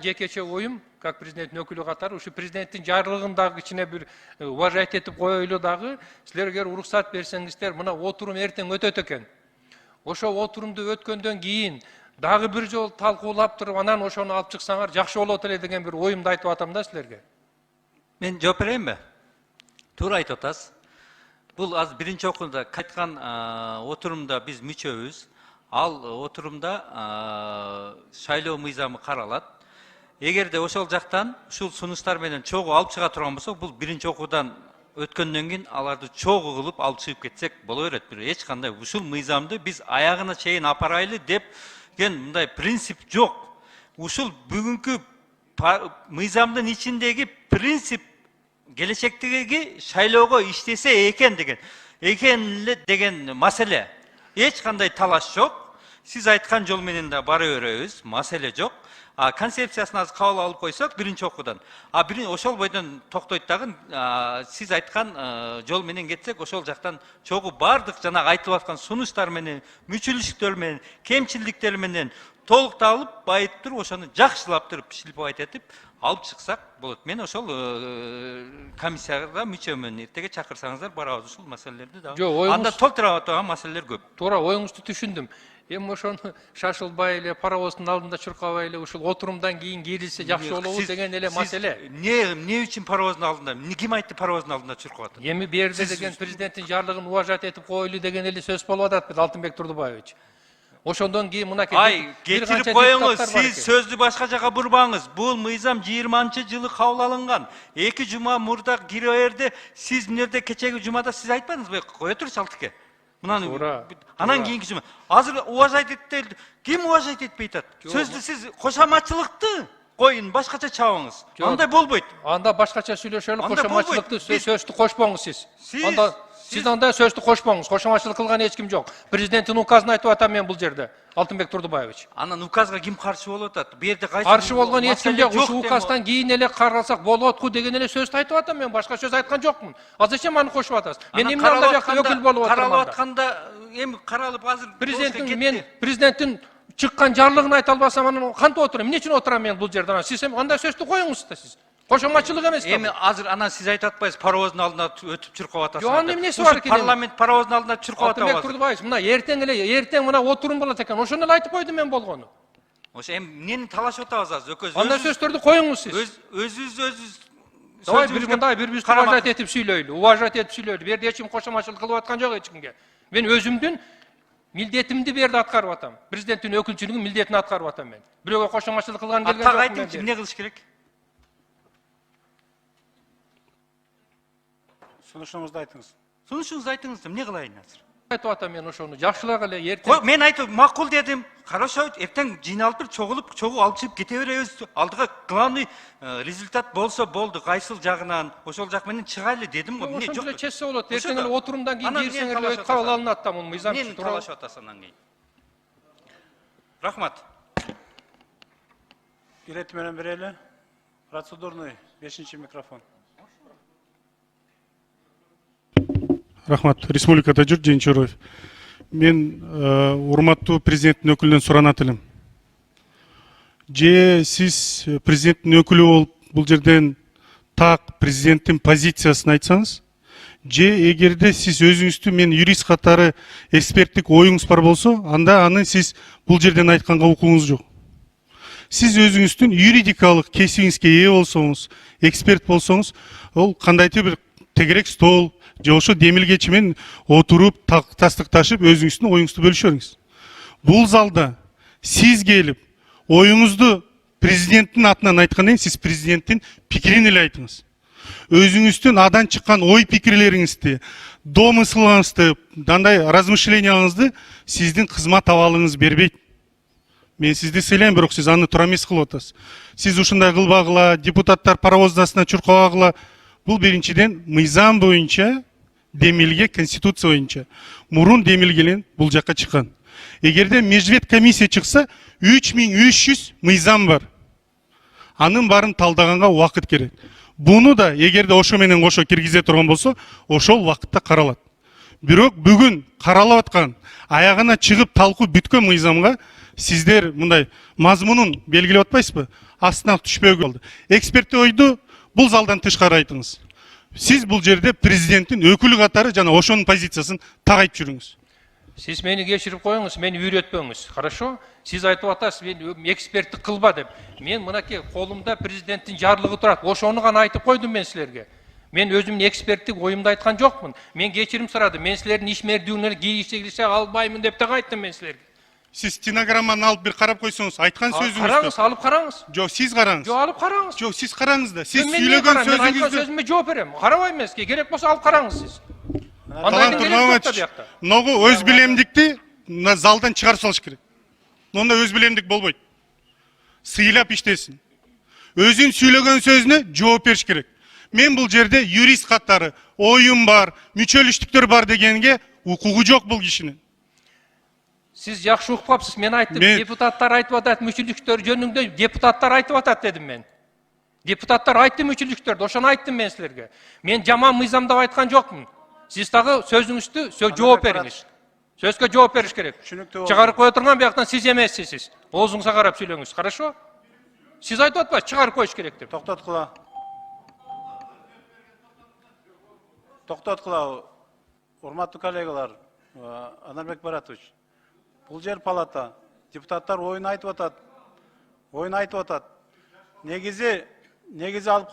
Жекече оюм, как президенттин өкүлү катары, ушу президенттин жарлыгын дагы кичине бир уважать этип коелу дагы, силерге уруксат берсеңиздер, мына отурум эртең өтөт экен. Ошо отурумду өткөндөн кийин дагы бир жолу талкуулап туруп, анан ошону алып чыксаңар жакшы болот эле деген бир оюмду айтып атам да силерге. Мен жооп берейинби? Туура айтып атасыз. Бул аз биринчи окууда кайткан отурумда биз мүчөбүз. Ал отурумда шайлоо мыйзамы каралат. Эгерде ошол жактан ушул сунуштар менен чогуу алып чыга турган болсок, бул биринчи окуудан өткөндөн кийин аларды чогуу кылып алып чыгып кетсек боло берет. Бир эч кандай ушул мыйзамды биз аягына чейин апарайлы деген мындай принцип жок. Ушул бүгүнкү мыйзамдын ичиндеги принцип келечектеги шайлоого иштесе экен деген маселе. Эч кандай талаш жок. Сиз айткан жол менен да бара беребиз, маселе жок. Концепциясын аз кабыл алып койсок биринчи окуудан. Ошол бойдон токтойт дагы сиз айткан жол менен кетсек, ошол жактан чогуу бардык жанагы айтылып аткан сунуштар менен, мүчүлүштөр менен, кемчилдиктер менен толукталып, байытып туруп, ошону жакшылап туруп, шлифовать этип алып чыксак болот. Мен ошол комиссияга мүчөмүн. Эртеге чакырсаңыздар барабыз ушул маселелерди дагы. Анда толтура атпаган маселелер көп. Туура, оюңузду түшүндүм. Эми ошону шашылбай эле, паровоздун алдында чуркабай эле, ушул отурумдан кийин кирилсе жакшы болобу деген эле маселе. Не үчүн паровоздун алдында? Ким айтты паровоздун алдында чуркап атат? Эми берде деген президенттин жарлыгын уважать этип койлу деген эле сөз болуп атат Алтынбек Турдубаевич. Ошондон кийин мынакей кетирип коюңуз, сиз сөздү башка жака бурбаңыз. Бул мыйзам 20-жылы кабыл алынган. 2 жума мурда кирерде сиз мынерде кечеги жумада сиз айтпадыңызбы? Кое турчу Алтыке. Анан кийинки жума. Азыр уважать этти. Ким уважать этпей атат? Сөздү сиз кошоматчылыкты коюн, башкача чабыңыз. Андай болбойт. Анда башкача сүйлөшөлү, кошоматчылыкты сөздү кошпоңуз сиз. Сиз анда сөздү кошпоңуз, кошоматчылык кылган эч ким жок. Президенттин указын айтып атам мен бул жерде, Алтынбек Турдубаевич. Анан указга ким каршы болуп атат? Бу жерде кайсы каршы болгон эч ким жок. Ушул указдан кийин эле каралсак болотку деген эле сөздү айтып атам мен, башка сөз айткан жокмун. А зачем аны кошуп атасыз? Мен эмне анда жакта өкүл болуп атырмын? Каралып атканда эми каралып азыр президенттин чыккан жарлыгын айта албасам анан кантип отурам? Эмне үчүн отурам мен бул жерде? Сиз андай сөздү коюңуз да сиз. Кошоматчылык эмес. Эми азыр анан сиз айтып атпайсыз, паровоздун алдына өтүп чуркап атасыз. Жок, анда эмнеси бар экен? Парламент паровоздун алдына чуркап атабыз. Алтынбек Турдубаевич, мына эртең мына отурум болот экен. Ошону эле айтып койдум мен болгону. Ошо эми эмнени талашып атабыз азыр? Өкөз. Андай сөздөрдү коюңуз сиз. Өзүбүз Давай бири-бирибизди уважать этип сүйлөйлү. Уважать этип сүйлөйлү. Бу жерде эч ким кошоматчылык кылып аткан жок эч кимге. Мен өзүмдүн милдетимди берди аткарып атам. Президенттин өкүлчүлүгүн милдетин аткарып атам мен. Бирөөгө кошоматчылык кылган келген жокмун. Айтыңызчы, эмне кылыш керек? Сунушуңузду айтыңыз. Сунушуңузду айтыңыз, эмне кылайын азыр? Айтып атам мен ошону. Жакшылап эле эртең. Мен айтып макул дедим. Хорошо, эртең жыйналып туруп чогуу алып чыгып кете беребиз. Алдыга главный результат болсо болду. Кайсыл жагынан ошол жак менен чыгайлы дедим го. Эмне жок? Ошондой чечсе болот. Эртең эле отурумдан кийин кирсеңер кабыл алынат да бул мыйзам. Эмне талашып атасыз анан кийин? Рахмат. Ирет менен берели. Процедурный 5-чи микрофон. Рахмат. Республикада жүр Жеңчороев. Мен урматтуу президенттин өкүлүнөн суранат элем. Же сиз президенттин өкүлү болуп бул жерден так президенттин позициясын айтсаңыз, же эгерде сиз өзүңүздү мен юрист катары эксперттик оюңуз бар болсо, анда аны сиз бул жерден айтканга укугуңуз жок. Сиз өзүңүздүн юридикалык кесибиңизге ээ болсоңуз, эксперт болсоңуз, ол кандайдыр бир тегерек стол, же ошо демилгечи менен отуруп, тастыкташып, өзүңүздүн оюңузду бөлүшөңүз. Бул залда сиз келип, оюңузду президенттин атынан айткандан кийин сиз президенттин пикирин эле айтыңыз. Өзүңүздүн адан чыккан ой пикирлериңизди, домыслыңызды, андай размышленияларыңызды сиздин кызмат абалыңыз бербейт. Мен сизди сыйлайм, бирок сиз аны туура эмес кылып атасыз. Сиз ушундай кылбагыла, депутаттар паровоздун астына чуркабагыла. Бул биринчиден мыйзам боюнча, демилге конституция боюнча мурун демилгелен бул жакка чыккан. Эгерде межвет комиссия чыкса, 3300 мыйзам бар. Анын барын талдаганга убакыт керек. Буну да эгерде ошо менен кошо киргизе турган болсо, ошол убакытта каралат. Бирок бүгүн каралып аткан, аягына чыгып талкуу бүткөн мыйзамга сиздер мындай мазмунун белгилеп атпайсызбы? астына түшпөөгө болду. Эксперттик ойду бул залдан тышкары айтыңыз. Сиз бул жерде президенттин өкүлү катары жана ошонун позициясын так айтып жүрүңүз. Сиз мени кечирип коюңуз, мени үйрөтпөңүз. Хорошо? Сиз айтып атасыз, мен эксперттик кылба деп. Мен мынакей колумда президенттин жарлыгы турат. Ошону гана айтып койдум мен силерге. Мен өзүмдүн эксперттик оюмду айткан жокмун. Мен кечирим сурадым. Мен силердин ишмердүүлүгүнө кийише албаймын деп так айттым мен силерге. Сиз стенограмманы алып бир карап койсоңуз, айткан Караңыз, сөзүңүздү. алып караңыз. Жок, сиз караңыз. Жок, алып караңыз. Жок, сиз караңыз да. Сиз Мен сүйлөгөн мен айткан сөзүңүздү. сөзүмө жооп берем. Карабайм мен сизге. Керек болсо алып караңыз сиз. Талант Андайдын кереги жок да Турманович, биякта. могу өз билемдикти мына залдан чыгарып салыш керек. Монда өз билемдик болбойт. Сыйлап иштесин. Өзүн сүйлөгөн сөзүнө жооп бериш керек. Мен бул жерде юрист катары, оюм бар, мүчөлүштүктөр бар дегенге укугу жок бул кишинин. Сиз жакшы угуп калыпсыз. Мен айттым, депутаттар айтып атат, мүчөлүктөр жөнүндө депутаттар айтып атат дедим мен. Депутаттар айтты мүчөлүктөрдү, ошону айттым мен силерге. Мен жаман мыйзамдап айткан жокмун. Сиз дагы сөзүңүздү жооп бериңиз. Сөзгө жооп бериш керек. Чыгарып кое турган бияктан сиз эмессиз сиз. Оозуңузга карап сүйлөңүз, хорошо? Сиз айтып атпайсыз, чыгарып коюш керек деп. Токтоткула. Токтоткула. Урматтуу коллегалар, Анарбек Баратович. Бул жер палата. Депутаттар оюн айтып атат. Негизи алып